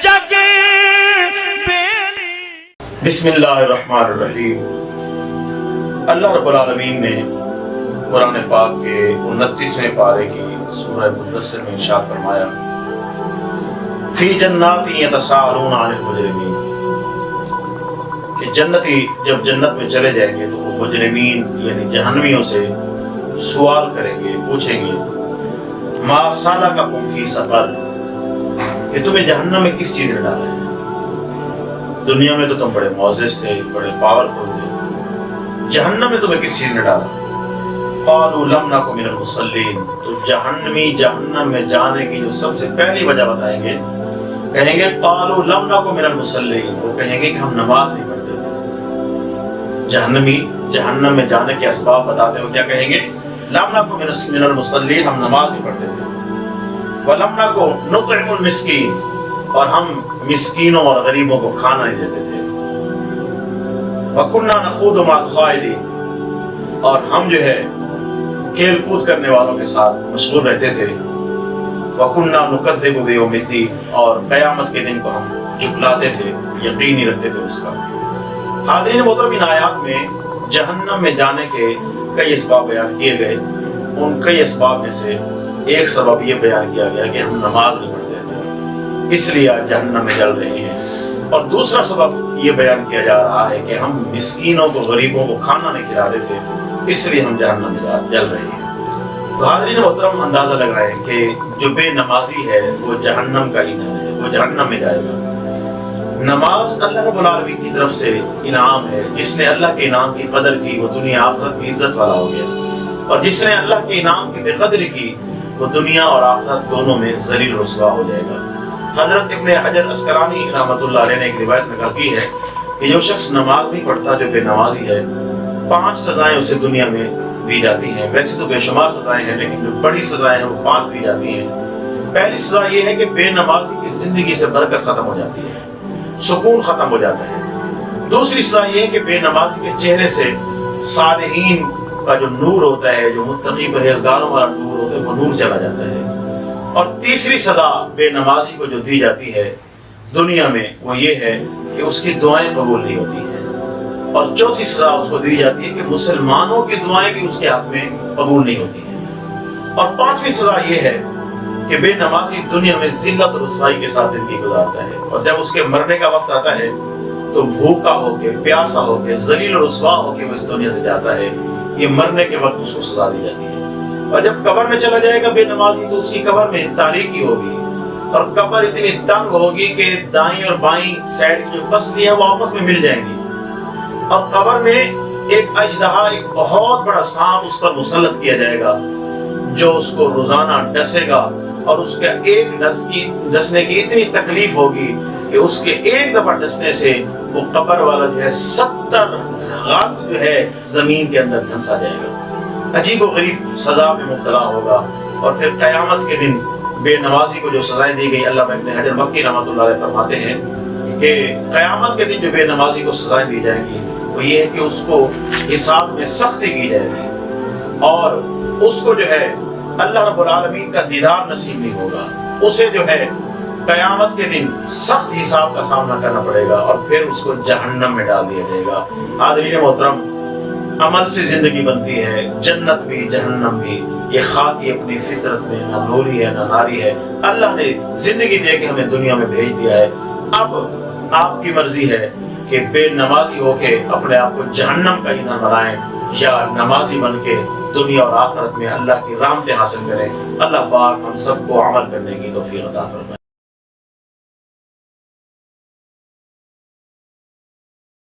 جگ بسم اللہ الرحمن الرحیم۔ اللہ رب العالمین نے قرآن پاک کے 29ویں پارے کی سورہ مدثر میں ارشاد فرمایا فی جنات یتساءلون عن المجرمین، کہ جنتی جب جنت میں چلے جائیں گے تو وہ مجرمین یعنی جہنمیوں سے سوال کریں گے، پوچھیں گے ما سلککم فی سقر، کہ تمہیں جہنم میں کس چیز نے ڈالا ہے؟ دنیا میں تو تم بڑے معزز تھے، بڑے پاورفل تھے، جہنم میں تمہیں کس چیز نے ڈالا؟ قالوا لم نک من المصلین، تو جہنمی جہنم میں جانے کی جو سب سے پہلی وجہ بتائیں گے، کہیں گے قالوا لم نک من المصلین، وہ کہیں گے کہ ہم نماز نہیں پڑھتے تھے۔ جہنمی جہنم میں جانے کے اسباب بتاتے ہوئے کیا کہیں گے؟ لم نک من المصلین، ہم نماز نہیں پڑھتے تھے، ولم نک نطعم المسکین، اور ہم مسکینوں اور غریبوں کو کھانا نہیں دیتے تھے، وَكُنَّا نَخُوضُ مَعَ الْخَائِضِينَ، اور ہم جو ہے کھیل کود کرنے والوں کے ساتھ مشغول رہتے تھے، وَكُنَّا نُكَذِّبُ بِيَوْمِ الدِّينِ، اور قیامت کے دن کو ہم جھٹلاتے تھے، یقین نہیں رکھتے تھے اس کا۔ حاضرین محترم، ان آیات میں جہنم میں جانے کے کئی اسباب بیان کیے گئے، ان کئی اسباب میں سے ایک سبب یہ بیان کیا گیا کہ ہم نماز نہیں پڑھتے تھے، اس لیے آج جہنم میں جل رہے ہیں، اور دوسرا سبب یہ بیان کیا جا رہا ہے کہ ہم مسکینوں کو غریبوں کو کھانا نہیں کھلاتے تھے، اس لیے ہم جہنم میں جل رہے ہیں۔ تو حاضرین محترم، اندازہ لگائیں کہ جو بے نمازی ہے وہ جہنم کا ایندھن ہے، وہ جہنم میں جائے گا۔ نماز اللہ رب العالمین کی طرف سے انعام ہے، جس نے اللہ کے انعام کی قدر کی وہ دنیا آخرت میں عزت والا ہو گیا، اور جس نے اللہ کے انعام کی بے قدری کی وہ دنیا اور آخرت دونوں میں ذلیل رسوا ہو جائے گا۔ حضرت ابن حجر عسقلانی رحمۃ اللہ علیہ نے ایک روایت نقل کی ہے کہ جو شخص نماز نہیں پڑھتا، جو بے نمازی ہے، 5 سزائیں اسے دنیا میں دی جاتی ہیں۔ ویسے تو بے شمار سزائیں ہیں، لیکن جو بڑی سزائیں ہیں وہ 5 دی جاتی ہیں۔ پہلی سزا یہ ہے کہ بے نمازی کی زندگی سے برکت ختم ہو جاتی ہے، سکون ختم ہو جاتا ہے۔ دوسری سزا یہ ہے کہ بے نمازی کے چہرے سے صالحین کا جو نور ہوتا ہے، جو متقی پرہیزگاروں والا نور ہوتا ہے، وہ نور چلا جاتا ہے۔ اور تیسری سزا بے نمازی کو جو دی جاتی ہے دنیا میں وہ یہ ہے کہ اس کی دعائیں قبول نہیں ہوتی ہیں، اور چوتھی سزا اس کو دی جاتی ہے کہ مسلمانوں کی دعائیں بھی اس کے حق میں قبول نہیں ہوتی ہیں، اور 5ویں سزا یہ ہے کہ بے نمازی دنیا میں ذلت اور رسوائی کے ساتھ زندگی گزارتا ہے، اور جب اس کے مرنے کا وقت آتا ہے تو بھوکا ہو کے، پیاسا ہو کے، ذلیل اور رسوا ہو کے وہ اس دنیا سے جاتا ہے۔ یہ مرنے کے وقت اس کو سزا دی جاتی ہے، اور جب قبر میں چلا جائے گا بے نمازی تو اس کی قبر میں تاریکی ہوگی، اور قبر اتنی تنگ ہوگی کہ دائیں اور بائیں سائڈ کی جو پسلی ہے وہ آپس میں مل جائیں گی، اور قبر میں ایک اژدہا، ایک بہت بڑا سانپ اس پر مسلط کیا جائے گا جو اس کو روزانہ ڈسے گا، اور اس کے ایک ڈسنے کی اتنی تکلیف ہوگی کہ اس کے ایک دفعہ ڈسنے سے وہ قبر والا جو ہے 70 غاز جو ہے زمین کے اندر دھنسا جائے گا، عجیب و غریب سزا میں مبتلا ہوگا۔ اور پھر قیامت کے دن بے نمازی کو جو سزائیں دی گئی، اللہ ابن حجر مکی رحمۃ اللہ علیہ فرماتے ہیں کہ قیامت کے دن جو بے نمازی کو سزائیں دی جائیں گی وہ یہ ہے کہ اس کو حساب میں سختی کی جائے گی، اور اس کو جو ہے اللہ رب العالمین کا دیدار نصیب نہیں ہوگا، اسے جو ہے قیامت کے دن سخت حساب کا سامنا کرنا پڑے گا، اور پھر اس کو جہنم میں ڈال دیا جائے گا۔ حاضرین محترم، عمل سے زندگی بنتی ہے، جنت بھی جہنم بھی، یہ خاکی اپنی فطرت میں نہ لولی ہے نہ ناری ہے، اللہ نے زندگی دے کے ہمیں دنیا میں بھیج دیا ہے۔ اب آپ کی مرضی ہے کہ بے نمازی ہو کے اپنے آپ کو جہنم کا ایندھن بنائیں، یا نمازی بن کے دنیا اور آخرت میں اللہ کی رحمتیں حاصل کریں۔ اللہ پاک ہم سب کو عمل کرنے کی توفیق عطا فرمائے۔